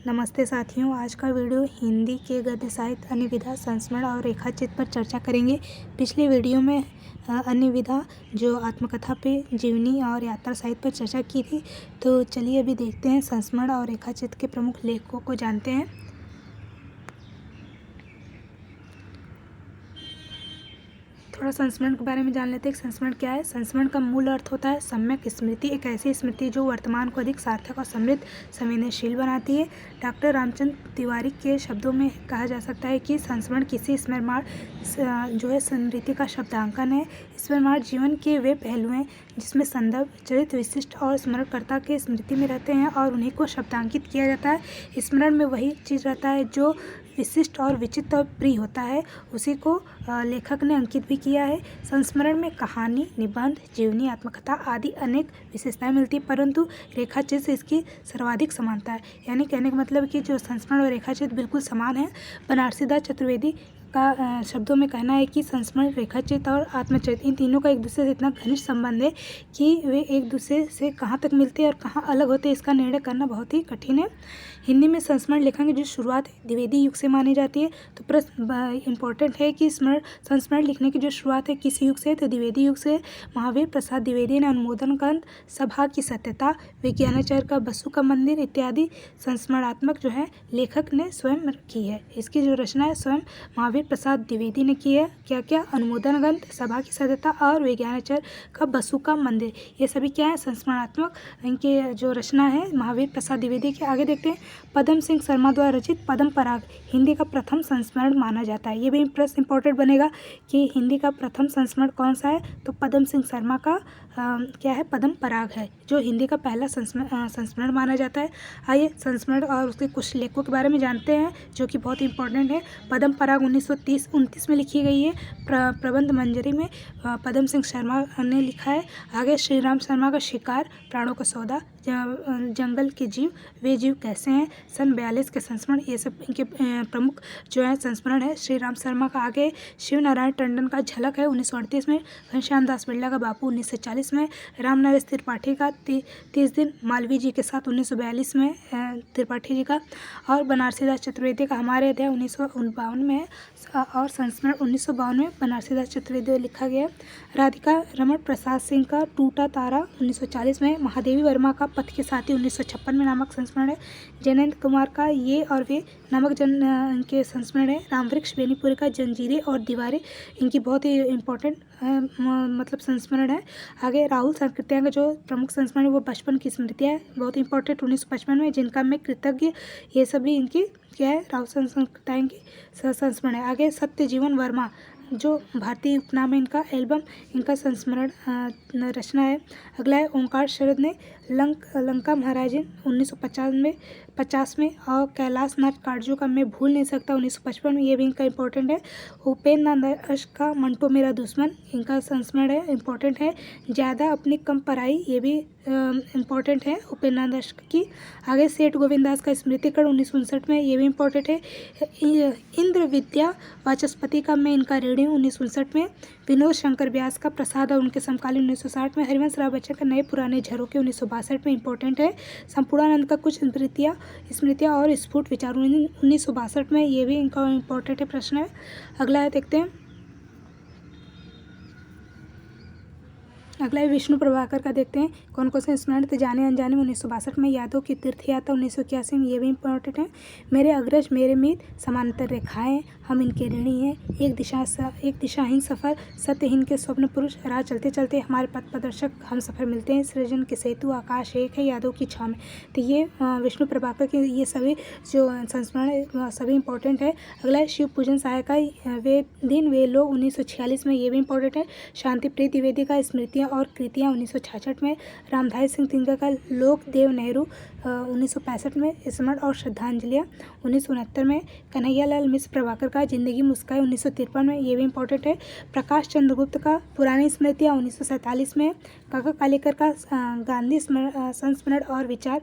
नमस्ते साथियों, आज का वीडियो हिंदी के गद्य साहित्य अन्य संस्मरण और रेखाचित्र पर चर्चा करेंगे। पिछले वीडियो में अन्य विधा जो आत्मकथा पे जीवनी और यात्रा साहित्य पर चर्चा की थी। तो चलिए अभी देखते हैं, संस्मरण और रेखाचित्र के प्रमुख लेखकों को जानते हैं। थोड़ा संस्मरण के बारे में जान लेते हैं। संस्मरण क्या है? संस्मरण का मूल अर्थ होता है सम्यक स्मृति, एक ऐसी स्मृति जो वर्तमान को अधिक सार्थक और समृद्ध संवेदनशील बनाती है। डॉक्टर रामचंद्र तिवारी के शब्दों में कहा जा सकता है कि संस्मरण किसी स्मरणमाण जो है स्मृति का शब्दांकन है। स्मरणमाण जीवन के वे पहलू हैं जिसमें संदर्भ, चरित्र विशिष्ट और स्मरणकर्ता के स्मृति में रहते हैं और उन्हीं को शब्दांकित किया जाता है। स्मरण में वही चीज़ रहता है जो विशिष्ट और विचित्र और प्रिय होता है, उसी को लेखक ने अंकित भी किया है। संस्मरण में कहानी, निबंध, जीवनी, आत्मकथा आदि अनेक विशेषताएं मिलती हैं, परंतु रेखाचित्र से इसकी सर्वाधिक समानता है। यानी कहने का मतलब कि जो संस्मरण और रेखाचित्र बिल्कुल समान है। बनारसी दास चतुर्वेदी का शब्दों में कहना है कि संस्मरण, रेखाचित्र और आत्मचरित्र इन तीनों का एक दूसरे से इतना घनिष्ठ संबंध है कि वे एक दूसरे से कहाँ तक मिलते हैं और कहाँ अलग होते हैं, इसका निर्णय करना बहुत ही कठिन है। हिंदी में संस्मरण लेखन की जो शुरुआत द्विवेदी युग से मानी जाती है। तो प्रश्न इम्पोर्टेंट है कि संस्मरण लिखने की जो शुरुआत है किस युग से? तो द्विवेदी युग से। महावीर प्रसाद द्विवेदी ने अनुमोदन ग्रंथ, सभा की सत्यता, विज्ञानाचार्य का बसु का मंदिर इत्यादि संस्मरणात्मक जो है लेखक ने स्वयं की है। इसकी जो रचना है स्वयं महावीर प्रसाद द्विवेदी ने की है। क्या क्या? अनुमोदन ग्रंथ, सभा की सत्यता और विज्ञानाचार्य का बसु का मंदिर, ये सभी क्या है? संस्मरणात्मक इनके जो रचना है महावीर प्रसाद द्विवेदी के। आगे देखते हैं, पदम सिंह शर्मा द्वारा रचित पद्म पराग हिंदी का प्रथम संस्मरण माना जाता है। ये भी प्रश्न इंपॉर्टेंट बनेगा कि हिंदी का प्रथम संस्मरण कौन सा है? तो पदम सिंह शर्मा का क्या है? पद्म पराग है जो हिंदी का पहला संस्मरण माना जाता है। आइए संस्मरण और उसके कुछ लेखकों के बारे में जानते हैं जो कि बहुत इंपॉर्टेंट है। पद्म पराग 1930-29 में लिखी गई है। प्रबंध मंजरी में पदम सिंह शर्मा ने लिखा है। आगे श्री राम शर्मा का शिकार, प्राणों का सौदा, जंगल के जीव, वे जीव कैसे हैं, सन 42 के संस्मरण, ये सब इनके प्रमुख जो है संस्मरण है। श्री राम शर्मा का आगे शिव नारायण टंडन का झलक है 1938 में। घनश्याम दास बिरला का बापू 1940 में। राम नरेश त्रिपाठी का 30 दिन मालवीय जी के साथ 1942 में त्रिपाठी जी का। और बनारसी दास चतुर्वेदी का हमारे अध्याय 1952 में और संस्मरण 1952 में बनारसी दास चतुर्वेदी लिखा गया। राधिका रमण प्रसाद सिंह का टूटा तारा 1940 में। महादेवी वर्मा का पथ के साथी 1956 में नामक संस्मरण है। जैनेन्द्र कुमार का ये और वे नामक इनके संस्मरण है। रामवृक्ष बेनीपुरी का जंजीरें और दीवारें इनकी बहुत ही इम्पोर्टेंट मतलब संस्मरण है। आगे राहुल संकृत्या का जो प्रमुख संस्मरण है वो बचपन की स्मृतियाँ है, बहुत इंपॉर्टेंट 1955 में, जिनका मैं कृतज्ञ, ये सभी इनकी क्या है? राहुल संकृत्या की संस्मरण है। आगे सत्य जीवन वर्मा जो भारतीय उपनाम है इनका, एल्बम इनका संस्मरण रचना है। अगला है ओंकार शरद ने लंका महाराजिन 1950 में और कैलाश नाथ काटजू का मैं भूल नहीं सकता 1955 में, ये भी इनका इंपॉर्टेंट है। उपेंद्र नाथ अश्क का मंटो मेरा दुश्मन इनका संस्मरण है, इंपॉर्टेंट है। ज़्यादा अपनी कम पराई, ये भी इम्पॉर्टेंट है उपेंद्र नाथ अश्क की। आगे सेठ गोविंद दास का स्मृतिकरण 1959 में, ये भी इम्पॉर्टेंट है। इंद्र विद्या वाचस्पति का मैं इनका ऋणी 1959 में। विनोद शंकर व्यास का प्रसाद और उनके समकालीन 1960 में। हरिवंश राय बच्चन का नए पुराने झरोखे 1962 में, इंपॉर्टेंट है। संपूर्णानंद का कुछ स्मृतियाँ और स्फुट विचार 1962 में, ये भी इनका इम्पोर्टेंट है प्रश्न है। अगला है देखते हैं, अगला है विष्णु प्रभाकर का। देखते हैं कौन कौन से स्मरण थे। जाने अनजाने में 1962 में। यादों की तीर्थ यात्रा 1981 में, ये भी इंपॉर्टेंट है। मेरे अग्रज मेरे मित्र, समांतर रेखाएं, हम इनके ऋणी हैं, एक दिशाहीन सफ़र, सत्यहीन के स्वप्न पुरुष, राह चलते चलते हमारे पथ प्रदर्शक हम सफ़र मिलते हैं, सृजन के सेतु, आकाश एक है, यादों की छाव में। तो ये विष्णु प्रभाकर के ये सभी जो संस्मरण है सभी इंपॉर्टेंट है। अगला है शिव पूजन सहायक का वे दिन वे लोग 1946 में, ये भी इंपॉर्टेंट है। शांति प्रिय द्विवेदी का स्मृतियाँ और कृतियाँ 1966 में। रामधारी सिंह तिनका का लोकदेव नेहरू 1965 में। स्मरण और श्रद्धांजलियाँ 1969 में। कन्हैयालाल मिश्र प्रभाकर का जिंदगी मुस्कान 1953 में, ये भी इंपॉर्टेंट है। प्रकाश चंद्रगुप्त का पुरानी स्मृतियाँ 1947 में। काका कालेकर का गांधी संस्मरण और विचार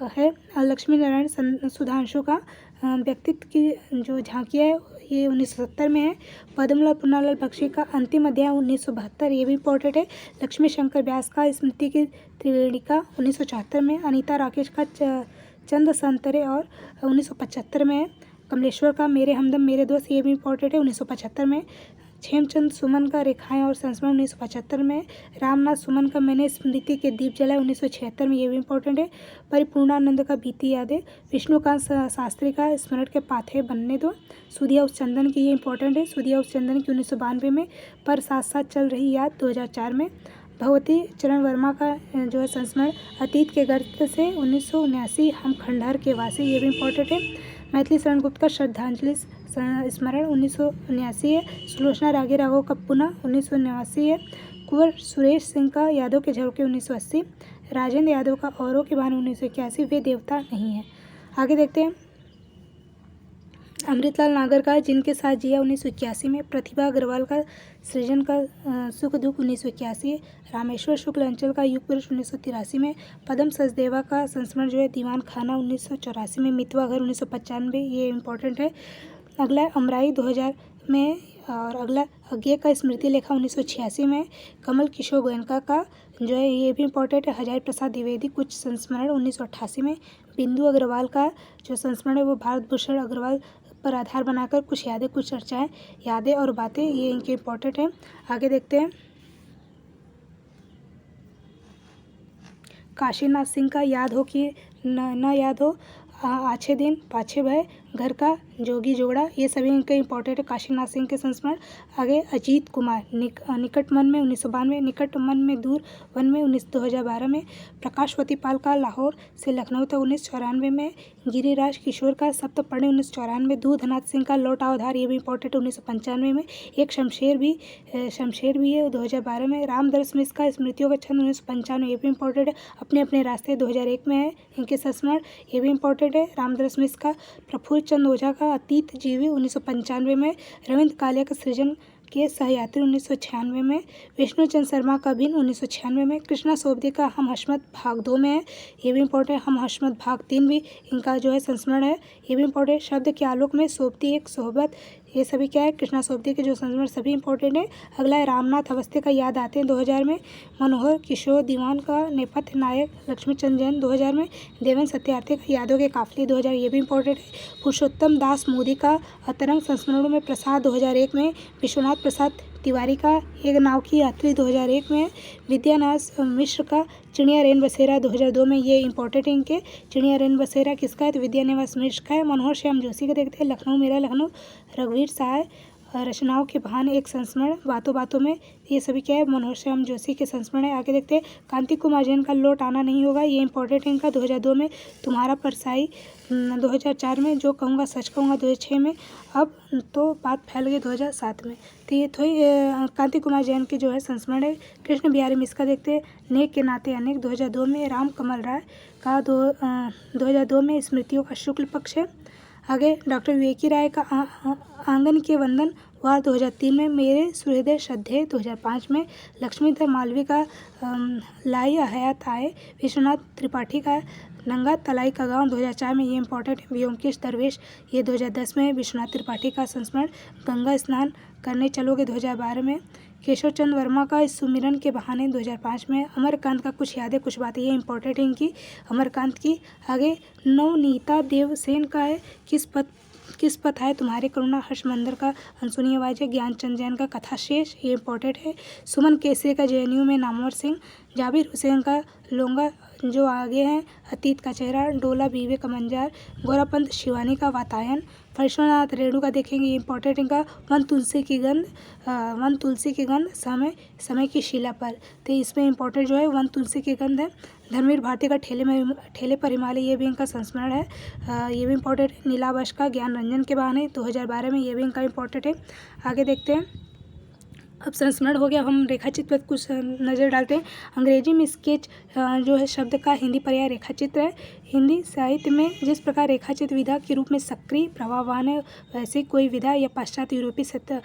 है। लक्ष्मी नारायण सुधांशु का व्यक्तित्व की जो झांकियाँ है ये 1970 में है। पद्मलाल पुन्नालाल बख्शी का अंतिम अध्याय 1972, ये भी इंपॉर्टेंट है। लक्ष्मी शंकर व्यास का स्मृति की त्रिवेणिका 1974 में। अनीता राकेश का चंद संतरे और 1975 में है। कमलेश्वर का मेरे हमदम मेरे दोस्त, ये भी इम्पोर्टेंट है, 1975 में। हेमचंद सुमन का रेखाएं और संस्मरण 1975 में। रामनाथ सुमन का मैंने स्मृति के दीप जलाए 1976 में, ये भी इम्पोर्टेंट है। परिपूर्णानंद का बीती यादें। विष्णुकांत शास्त्री का स्मरण के पाथे बनने दो। सुधिया उस चंदन की, ये इंपॉर्टेंट है, सुधिया उस चंदन की 1992 में। पर साथ साथ चल रही याद 2004 में। भगवती चरण वर्मा का जो है संस्मरण अतीत के गर्त से 1979, हम खंडहर के वासी, ये भी इम्पोर्टेंट है। मैथिली शरण गुप्त का श्रद्धांजलि स्मरण 1979 है। सुलोचना रागे राघव का पुनः 1989 है। कुंवर सुरेश सिंह का यादव के झरोखे 1980। राजेंद्र यादव का औरों की वाणी 1981, वे देवता नहीं है। आगे देखते हैं। अमृतलाल नागर का जिनके साथ जिया 1981 में। प्रतिभा अग्रवाल का सृजन का सुख दुख 1981। रामेश्वर शुक्ल अंचल का युग पुरुष 1983 में। पदम सचदेवा का संस्मरण जो है दीवान खाना 1984 में। मितवा घर 1995, ये इम्पोर्टेंट है। अगला है अमराई 2000 में। और अगला अज्ञे का स्मृति लेखा 1986 में। कमल किशोर गोयनका का जो है ये भी इम्पोर्टेंट है। हजारी प्रसाद द्विवेदी कुछ संस्मरण 1988 में। बिंदु अग्रवाल का जो संस्मरण है वो भारत भूषण अग्रवाल पर आधार बनाकर कुछ यादें कुछ चर्चाएं, यादें और बातें, ये इनके इम्पोर्टेंट हैं। आगे देखते हैं। काशीनाथ सिंह का याद हो कि न याद हो, आछे दिन पाछे भय, घर का जोगी जोड़ा, ये सभी इनके इम्पोर्टेंट है, काशीनाथ सिंह के संस्मरण। आगे अजीत कुमार निकट मन में 1992, निकट मन में दूर वन में 2012 में। प्रकाशवती पाल का लाहौर से लखनऊ तक 1994 में। गिरिराज किशोर का सप्तपर्णी 1994। दूधनाथ सिंह का लौट आओ धार, ये भी इम्पोर्टेंट 1995 में। एक शमशेर भी है 2012 में। रामदरस मिश्र का स्मृतियों का छंद 1995, ये भी इम्पोर्टेंट है। अपने अपने रास्ते 2001 में है इनके संस्मरण, ये भी इम्पोर्टेंट है। रामदरस मिश्र का प्रफुल्ल चंद ओझा का अतीत जीवी 1995 में। रविंद्र कालिया का सृजन के सहयात्री 1996 में। विष्णुचंद शर्मा का भिन्न 1996 में। कृष्णा सोबती का हम हशमत भाग 2 में है, ये भी इम्पोर्टेंट। हम हशमत भाग 3 भी इनका जो है संस्मरण है, ये भी इम्पोर्टेंट। शब्द के आलोक में सोबती एक सोहबत, ये सभी क्या है कृष्णा सोबती के जो संस्मरण सभी इंपॉर्टेंट है। अगला है रामनाथ अवस्थी का याद आते हैं 2000 में। मनोहर किशोर दीवान का नेपथ्य नायक लक्ष्मीचंद जैन 2000 में। देवेंद्र सत्यार्थी का यादों के काफिले 2000, ये भी इंपॉर्टेंट है। पुरुषोत्तम दास मोदी का अतरंग संस्मरणों में प्रसाद 2001 में। विश्वनाथ प्रसाद तिवारी का एक नाव की यात्री 2001 में। विद्यानाथ मिश्र का चिड़िया रेन बसेरा 2002 में, ये इंपॉर्टेंट है इनके। चिड़िया रेन बसेरा किसका है तो विद्यानिवास मिश्र का है। मनोहर श्याम जोशी का देखते हैं लखनऊ मेरा लखनऊ। रघुवीर सहाय रचनाओं के बहाने एक संस्मरण बातों बातों में, ये सभी क्या है मनोहर श्याम जोशी के संस्मरण है। आगे देखते हैं कांति कुमार जैन का लौट आना नहीं होगा, ये इंपॉर्टेंट है इनका 2002 में। तुम्हारा परसाई 2004 में। जो कहूँगा सच कहूँगा 2006 में। अब तो बात फैल गई 2007 में। तो ये कांति कुमार जैन के जो है संस्मरण है। कृष्ण बिहारी मिश्र देखते हैं नेक के नाते अनेक 2002 में। राम कमल राय का 2002 में स्मृतियों का शुक्ल पक्ष है। आगे डॉक्टर विवेकी राय का आंगन के वंदन वार 2003 में। मेरे सुहृदय श्रद्धेय 2005 में। लक्ष्मीधर मालवी का लाई हयात आए। विश्वनाथ त्रिपाठी का नंगा तलाई का गांव 2004 में, ये इंपॉर्टेंट है। व्योमकेश दरवेश ये 2010 में। विश्वनाथ त्रिपाठी का संस्मरण गंगा स्नान करने चलोगे 2012 में। केशव चंद्र वर्मा का सुमिरन के बहाने 2005 में। अमरकांत का कुछ यादें कुछ बातें, ये इंपॉर्टेंट है इनकी अमरकांत की। आगे नवनीता देवसेन का है किस पथ है तुम्हारे करुणा। हर्ष मंदर का अनसुनी आवाज़ है। ज्ञानचंद जैन का कथा शेष, ये इंपॉर्टेंट है। सुमन केसरी का जेएनयू में नामवर सिंह। जाबिर हुसैन का लोंगा जो आगे हैं अतीत का चेहरा। डोला बीवे का मंजार। गौरापंत शिवानी का वातायन। फरीश्वरनाथ रेणु का देखेंगे, ये इंपॉर्टेंट इनका वन तुलसी की गंध समय की शिला पर। तो इसमें इंपॉर्टेंट जो है वन तुलसी की गंध है। धर्मवीर भारती का ठेले पर हिमालय, ये भी इनका संस्मरण है, ये भी इंपॉर्टेंट है। नीलावश का ज्ञान रंजन के बहाने 2012 में, ये भी इनका इंपॉर्टेंट है। आगे देखते हैं। अब संस्मरण हो गया, हम रेखाचित्र पर कुछ नज़र डालते हैं। अंग्रेजी में स्केच जो है शब्द का हिंदी पर्याय रेखाचित्र है। हिंदी साहित्य में जिस प्रकार रेखाचित्र विधा के रूप में सक्रिय प्रभाववान है, वैसे कोई विधा या पाश्चात्य यूरोपीय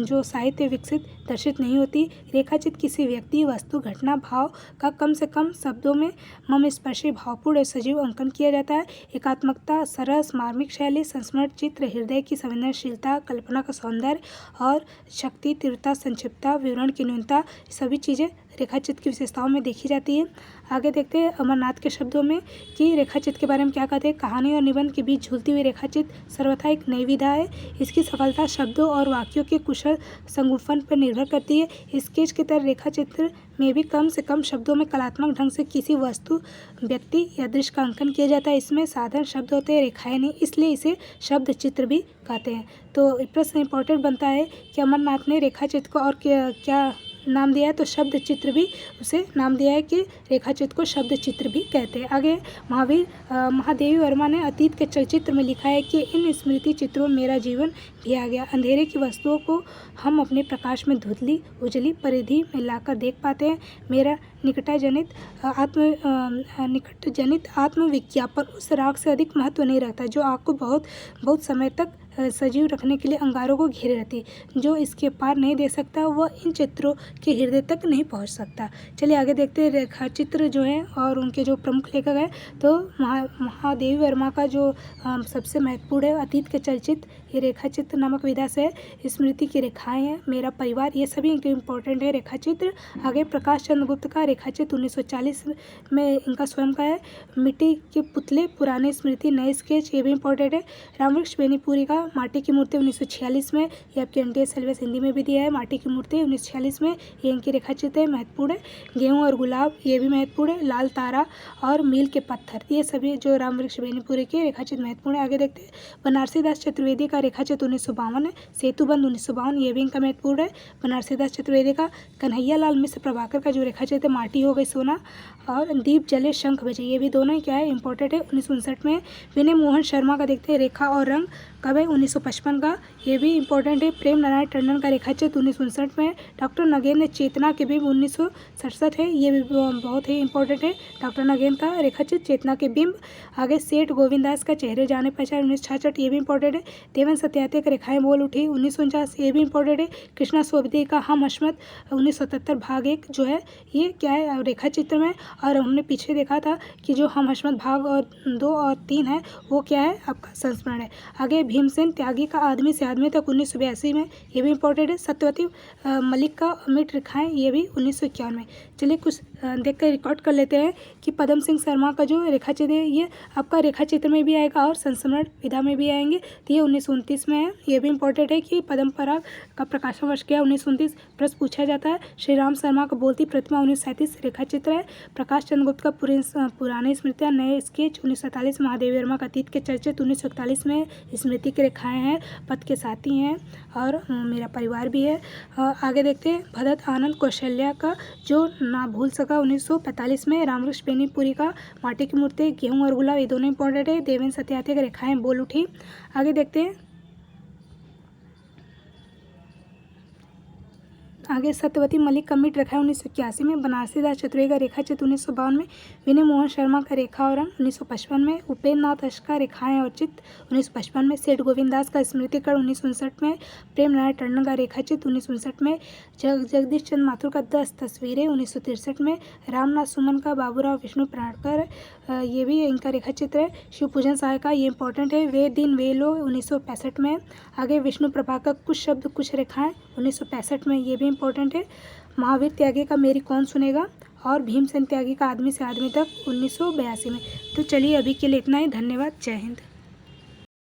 जो साहित्य विकसित दर्शित नहीं होती। रेखाचित्र किसी व्यक्ति वस्तु घटना भाव का कम से कम शब्दों में मर्मस्पर्शी भावपूर्ण और सजीव अंकन किया जाता है। एकात्मकता, सरस मार्मिक शैली, संस्मरण चित्र, हृदय की संवेदनशीलता, कल्पना का सौंदर्य और शक्ति, तीव्रता, संक्षिप्तता, विवरण की न्यूनता, सभी चीज़ें रेखाचित्र की विशेषताओं में देखी जाती है। आगे देखते हैं अमरनाथ के शब्दों में कि रेखाचित्र के बारे में क्या कहते हैं। कहानी और निबंध के बीच झूलती हुई रेखाचित्र सर्वथा एक नई विधा है। इसकी सफलता शब्दों और वाक्यों के कुशल संगुफन पर निर्भर करती है। स्केच की तरह रेखाचित्र में भी कम से कम शब्दों में कलात्मक ढंग से किसी वस्तु, व्यक्ति या दृश्य का अंकन किया जाता है। इसमें साधारण शब्द होते हैं, रेखाएं नहीं, इसलिए इसे शब्द चित्र भी कहते हैं। तो प्रश्न इंपॉर्टेंट बनता है कि अमरनाथ ने रेखाचित्र को और क्या नाम दिया है, तो शब्द चित्र भी उसे नाम दिया है कि रेखाचित्र को शब्द चित्र भी कहते हैं। आगे महादेवी वर्मा ने अतीत के चलचित्र में लिखा है कि इन स्मृति चित्रों में मेरा जीवन भी आ गया। अंधेरे की वस्तुओं को हम अपने प्रकाश में धुंधली उजली परिधि में लाकर देख पाते हैं। मेरा निकट जनित आत्मविज्ञापन उस राग से अधिक महत्व नहीं रखता जो आग को बहुत समय तक सजीव रखने के लिए अंगारों को घेरे रहती है। जो इसके पार नहीं दे सकता वह इन चित्रों के हृदय तक नहीं पहुंच सकता। चलिए आगे देखते हैं रेखाचित्र जो है और उनके जो प्रमुख लेखक हैं। तो महादेवी वर्मा का जो सबसे महत्वपूर्ण है अतीत के चलचित्र, ये रेखाचित्र नामक विधा से है। स्मृति की रेखाएं हैं, मेरा परिवार, ये सभी इम्पोर्टेंट है रेखाचित्र। आगे प्रकाश चंद्र गुप्त का रेखाचित्र 1940 में इनका स्वयं का है। मिट्टी के पुतले, पुराने स्मृति, नए स्केच, ये भी इम्पोर्टेंट है। रामवृक्ष बेनीपुरी का माटी की मूर्ति 1946 में, ये आपके एनटीए सिलेबस हिंदी में भी दिया है। माटी की मूर्ति 1946 में, ये इनकी रेखाचित्र है, महत्वपूर्ण है। गेहूँ और गुलाब, ये भी महत्वपूर्ण है। लाल तारा और मील के पत्थर, ये सभी जो रामवृक्ष बेनीपुरी के रेखाचित्र महत्वपूर्ण है। आगे देखते हैं बनारसी दास चतुर्वेदी का रेखाचित्र 1952 है। सेतुबंध 1952, ये भी इनका महत्वपूर्ण है। बनारसी दास चतुर्वेदी का कन्हैया लाल मिश्र प्रभाकर का जो रेखाचित्र माटी हो गई सोना और दीप जले शंख बजे, ये भी दोनों ही क्या है इंपॉर्टेंट है। 1959 में विनय मोहन शर्मा का देखते हैं रेखा और रंग, कब है 1955 का, ये भी इंपॉर्टेंट है। प्रेम नारायण टंडन का रेखाचित्र 1959 में। डॉक्टर नगेंद्र चेतना के बिंब 1967 है, ये भी बहुत ही इंपॉर्टेंट है। डॉक्टर नगेंद्र का रेखाचित्र चेतना के बिंब। आगे सेठ गोविंद दास का चेहरे जाने पहचान 1966, ये भी इंपॉर्टेंट है। देवन सत्यार्थी का रेखाएं बोल उठी 1949, ये भी इंपॉर्टेंट है। कृष्णा सोबती का हम हशमत 1977 भाग 1 जो है ये क्या है रेखाचित्र में। और हमने पीछे देखा था कि जो हम हशमत भाग 2 और 3 है वो क्या है आपका संस्मरण है। आगे भीमसेन त्यागी का आदमी से आदमी तक 1982 में, ये भी इंपॉर्टेंट है। सत्यवती मलिक का अमिट रेखाएं, ये भी 1951 में। चलिए कुछ देख कर रिकॉर्ड कर लेते हैं कि पदम सिंह शर्मा का जो रेखाचित्र है ये आपका रेखाचित्र में भी आएगा और संस्मरण विधा में भी आएंगे। तो ये 1929 में है, ये भी इंपॉर्टेंट है कि पद्म पराग का प्रकाशन वर्ष क्या 1929 प्रश्न पूछा जाता है। श्री राम शर्मा का बोलती प्रतिमा 1937 रेखाचित्र है। प्रकाश चंद्र गुप्त का पुराने स्मृतियाँ नए स्केच 1947। महादेवी वर्मा का अतीत के चर्चित 1941 में। स्मृति की रेखाएं हैं, पथ के साथी हैं और मेरा परिवार भी है। आगे देखते हैं भरत आनंद कौशल्या का जो ना भूल सका 1945 में। रामवृक्ष बेनीपुरी का माटी की मूर्ति, गेहूँ और गुलाब, ये दोनों इंपॉर्टेंट है। देवेंद्र सत्यार्थी की रेखाएं बोल उठी। आगे देखते हैं आगे सत्यवती मलिक का मिट रखा है 1981 में। बनारसी दास चतुर्वेदी का रेखाचित्र 1952 में। विनय मोहन शर्मा का रेखा और रंग 1955 में। उपेंद्र नाथ अश का रेखाएं और चित्र 1955 में। सेठ गोविंद दास का स्मृतिकरण 1959 में। प्रेम नारायण टंडन का रेखाचित्र 1959 में। जगदीश चंद्र माथुर का 10 तस्वीरें 1963 में। रामनाथ सुमन का बाबूराव विष्णु प्राणकर, ये भी इनका रेखाचित्र है। शिव पूजन सहाय का, ये इंपॉर्टेंट है। वे दिन वे लोग 1965 में। आगे विष्णु प्रभा का कुछ शब्द कुछ रेखाएं 1965 में, ये भी इंपॉर्टेंट है। महावीर त्यागी का मेरी कौन सुनेगा और भीमसेन त्यागी का आदमी से आदमी तक 1982 में। तो चलिए अभी के लिए इतना ही। धन्यवाद, जय हिंद।